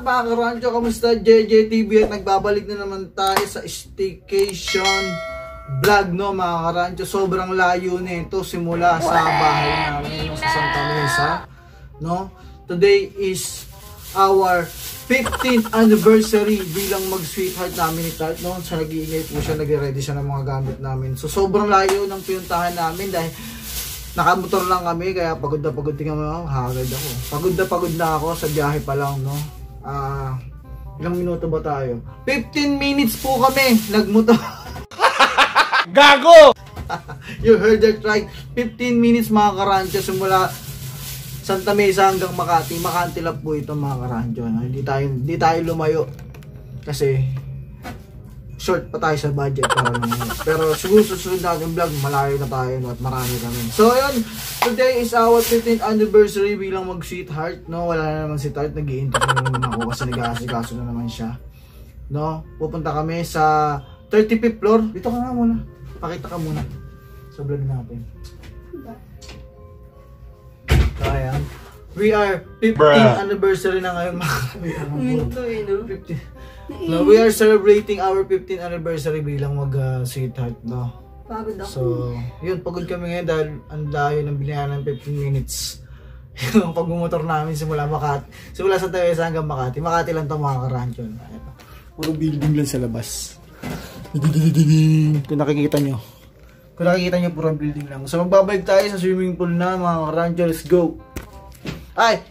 mga karancho? Kamusta? JJ TV at nagbabalik na naman tayo sa staycation vlog, no mga karancho. Sobrang layo nito simula sa bahay namin sa Santa Mesa, no? Today is our 15th anniversary bilang mag-sweetheart namin ni Tart, no? So nag-iingay po siya, nag-ready siya ng mga gamit namin. So sobrang layo ng pinuntahan namin dahil nakamotor lang kami, kaya pagod na pagod din kami. Hagad ako. Pagod na ako sa biyahe pa lang, no? Ilang minuto ba tayo? 15 minutes po kami nagmotor. Gago! You heard that right. 15 minutes mga karancho simula Santa Mesa hanggang Makati. Makati lang po ito mga karancho. No? Hindi tayo lumayo kasi short pa tayo sa budget para naman. Pero siguro susunod natin vlog, malayo na tayo, no? At marami kami. So ayun, today is our 15th anniversary bilang mag-sweetheart, no? Wala na naman si Tart, nag-i-intro na naman ako kasi nag-aasikaso na naman siya, no? Pupunta kami sa 35th floor. Dito ka nga muna, pakita ka muna sa vlog natin. So ayan, we are 15th anniversary na ngayon mga kaibigan. No, we are celebrating our 15th anniversary bilang mag-sweetheart, no? Pagod ako. So, yun, pagod kami ngayon dahil ang layo ng binayan ng 15 minutes. Yung pagmumotor namin simula Makati. Simula sa Tawesa hanggang Makati. Makati lang ito mga karancho. Puro building lang sa labas. Kung nakikita nyo. Puro building lang. So, magbabalik tayo sa swimming pool na mga karancho. Let's go! Ay!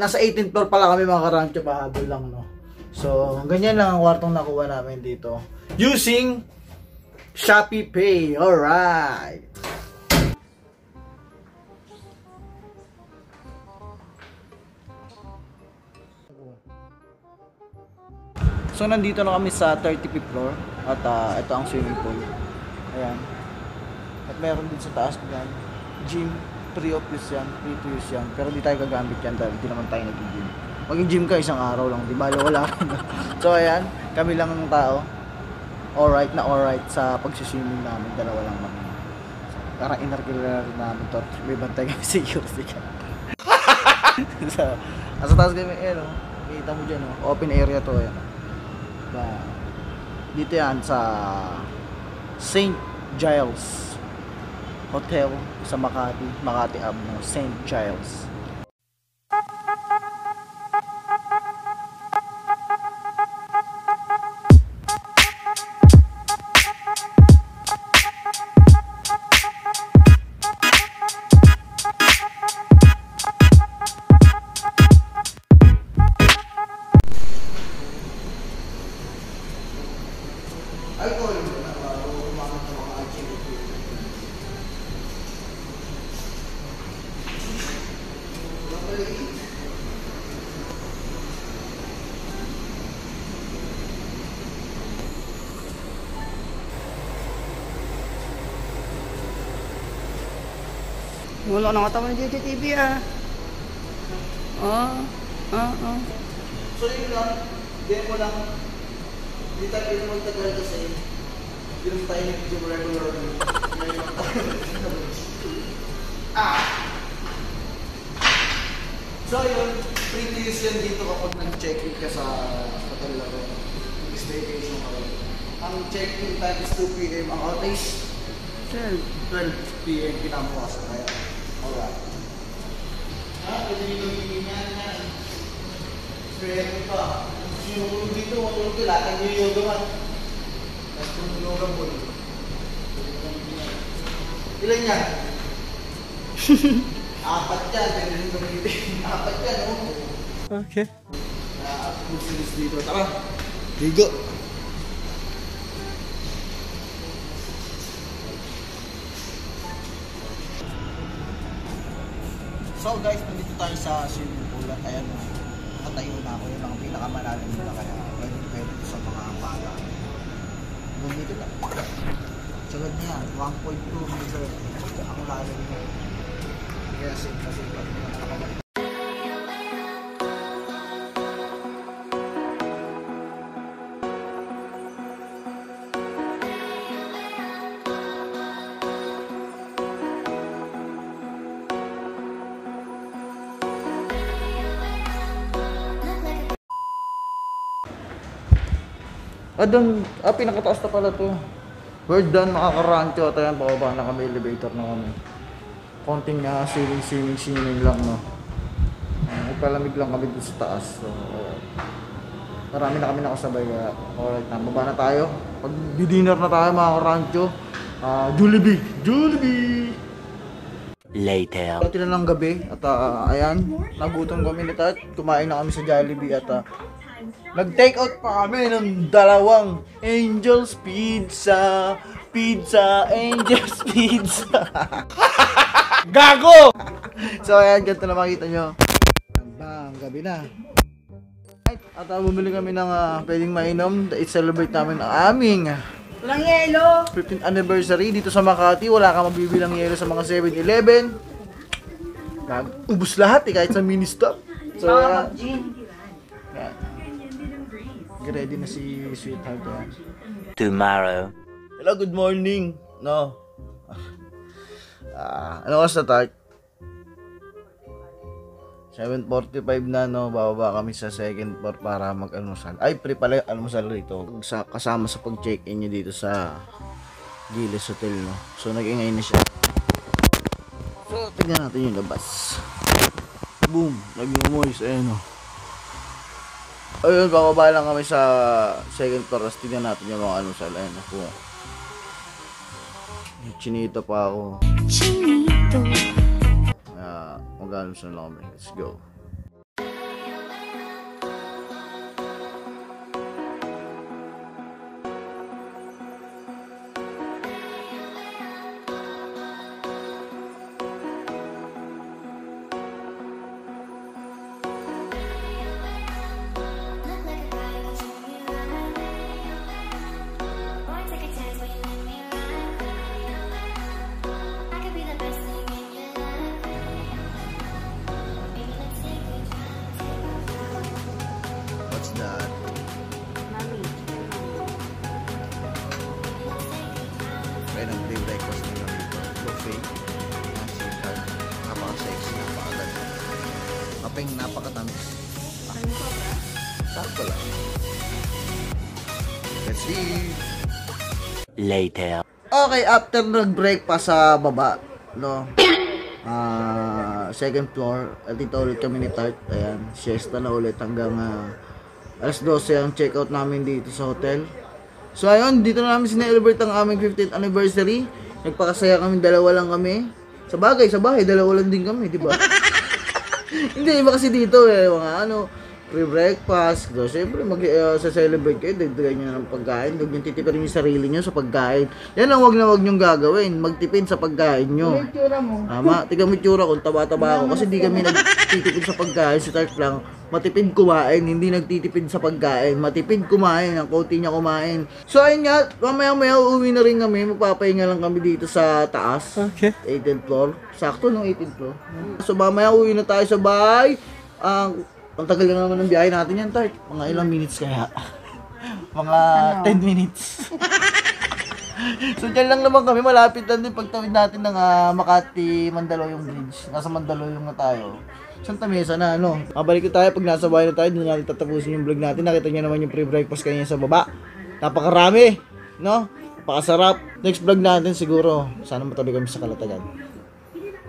Nasa 18th floor pala kami mga karancho. Pahabol lang, no? So, ganyan lang ang kwartong nakuha namin dito. Using Shopee Pay. Alright! So, nandito na kami sa 35th floor. At ito ang swimming pool. Ayan. At meron din sa taas dyan. Gym. Free of use yan. Free to use yan. Pero di tayo gagamit yan dahil di naman tayo nag-gym. Mag-gym ka isang araw lang, di ba? Wala. So ayan, kami lang ng tao. Alright na alright sa pagsiswimming namin. Dalawa lang kami. Parang inarkila rin namin to. May bantay kami security ka. So, nasa taas kami, no? Kita mo dyan, no? Open area to, yan. Dito yan sa St. Giles Hotel sa Makati. Makati Ave, no? St. Giles. Wala na nga tama ng JJTV ah. So yun lang, game mo lang. Hindi tayo magtagal kasi hindi tayo nag-video regularly. So yun, free to use yan dito kapag nag-check-in ka sa hotel na rin. Staycation ka rin. Ang check-in time is 2 PM. Ang out is 12 PM pinabukas. Kaya, alright. Pwede nyo gawin yan. Swerte pa. Sinulog dito, matulog ka. Lahat ang yoga man. Tapos kung yoga mo. Ilan yan? 4 yan. Pwede nyo gamitin. 4 yan, no? Okay. Musilis dito. Tara. Ligo. So guys, nandito tayo sa swimming pool at ayan, nakatayo na ako. Yun ang pinakamalalim nila kaya pwede sa mga bata. Dito na. Sagad na yan, 1.2 meter. Ang lalim nila. Kaya safe na safe. Pinakataas na pala to. We're done mga karancho. At ayan, pababa na kami, elevator na kami. Konting ceiling lang, no. Nagpalamig lang kami dun sa taas. So, marami na kami nakasabay. Alright na, baba na tayo. Pag dinner na tayo mga karancho. Jollibee! Later. Pati na ng gabi at ayan, nagutom kami na tayo. Kumain na kami sa Jollibee at nag-take out pa kami ng dalawang Angel's Pizza. Angel's Pizza. Gago! So ayan, ganito na makita nyo. Bang, gabi na. At bumili kami ng pwedeng mainom. I-celebrate namin ang aming Walang yelo. 15th anniversary dito sa Makati. Wala ka mabibilang yelo sa mga 7-Eleven. Ubus lahat kahit sa mini stop. So Mag-gin. ready na si Sweetheart. Tomorrow. Hello, good morning. No. Ano oras na Tart? 7:45 na, no. Bababa kami sa second floor para mag-almusal. Ay, pre pala yung almusal rito. Kasama sa pag-check-in nyo dito sa Giles Hotel, no. So, nag-ingay na siya. So, tignan natin yung labas. Boom! Nag-moist, ayun, no. Ayun, bababa lang kami sa second floor. Tapos tignan natin yung mga almusal. Ayun, ako. Chinito pa ako. Chinito. Mag-almusal lang kami. Let's go. That kaya ng free breakfast nila dito. Buffet. Sweetheart. Napaka-sexy. Napakaganda. Kapeng napakatamis. Sakto lang. Let's see. Later. Okay, after nag-breakfast sa baba, no? Second floor. At dito ulit kami ni Tart. Ayan. Siesta na ulit hanggang alas 12 ang check-out namin dito sa hotel. So ayun, dito na namin sinelebrate ang aming 15th anniversary. Nagpakasaya kami, dalawa lang kami. Sa bahay, dalawa lang din kami, di ba? Hindi, iba kasi dito mga free breakfast. So, siyempre, sa-celebrate kayo, dagdagan nyo ng pagkain. Huwag nyo titipirin yung sarili nyo sa pagkain. Yan ang wag nyong gagawin. Magtipid sa pagkain nyo. Tama, tiga mo itsura ko, taba-taba ako. Kasi di kami nagtitipid sa pagkain. Si Tart lang, matipid kumain, hindi nagtitipid sa pagkain. Matipid kumain, ang konti niya kumain. So, ayun nga, mamaya uuwi na rin kami. Magpapahinga lang kami dito sa taas. Okay. 18th floor. Sakto nung 18th floor. So, mamaya uuwi na tayo sa bahay. Ang tagal na naman ng biyahe natin yan, Tart. Mga ilang minutes kaya? Mga 10 minutes. So, dyan lang naman kami. Malapit lang din pagtawid natin ng Makati, Mandaluyong Bridge. Nasa Mandaluyong na tayo. Santa Mesa na, Mabalik tayo pag nasa bahay na tayo. Doon natin tatapusin yung vlog natin. Nakita nyo naman yung pre-breakfast kanina sa baba. Napakarami, no? Napakasarap. Next vlog natin siguro. Sana matabi kami sa Kalatagan.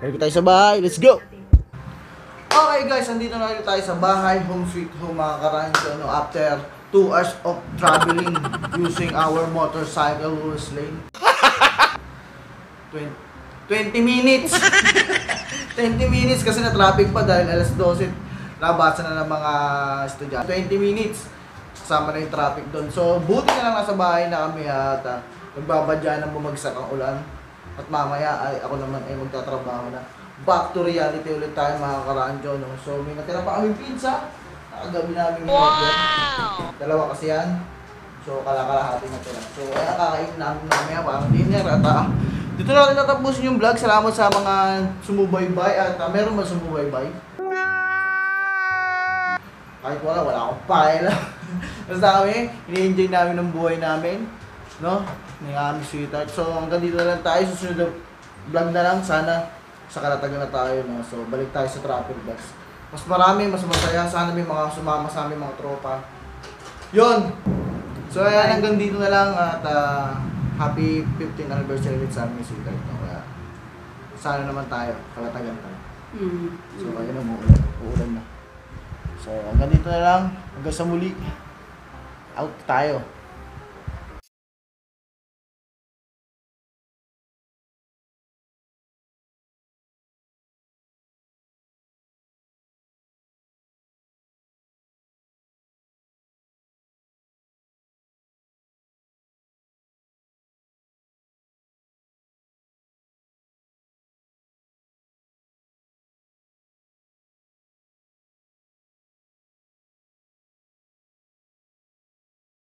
Balik tayo sa bahay. Let's go! Okay guys, andito na tayo sa bahay, home sweet home mga karancho, after 2 hours of traveling using our motorcycle rules lane. 20 minutes! 20 minutes kasi na-traffic pa dahil alas 12, labasan na ng mga estudyante. 20 minutes, kasama na yung traffic doon. So, buti na lang nasa bahay na kami at nagbabadya ng bumagsak ang ulan. At mamaya ay ako naman ay magtatrabaho na. Back to reality ulit tayo mga karancho, So may natira pa kaming pizza. Nakagabi namin order. Dalawa kasi yan. So kalahati natira. So kaya kakainin namin mamaya parang dinner. At dito natin natapusin yung vlog. Salamat sa mga sumubaybay. At meron ba sumubaybay? Kahit wala akong pakialam. Basta kami, ini-enjoy namin ng buhay namin. Ni aming Sweetheart. So hanggang dito na lang tayo. Susunod na vlog na lang. Sana sa Kalatagan na tayo, So balik tayo sa traffic box. Mas marami, mas masaya. Sana may mga sumama sa aming mga tropa. Yun! So ayan, hanggang dito na lang at happy 15th anniversary ulit sa amin si Kurt. No? Kaya sana naman tayo, kalatagan tayo. So ayun na, uulan na. So hanggang dito na lang, hanggang sa muli. Out tayo.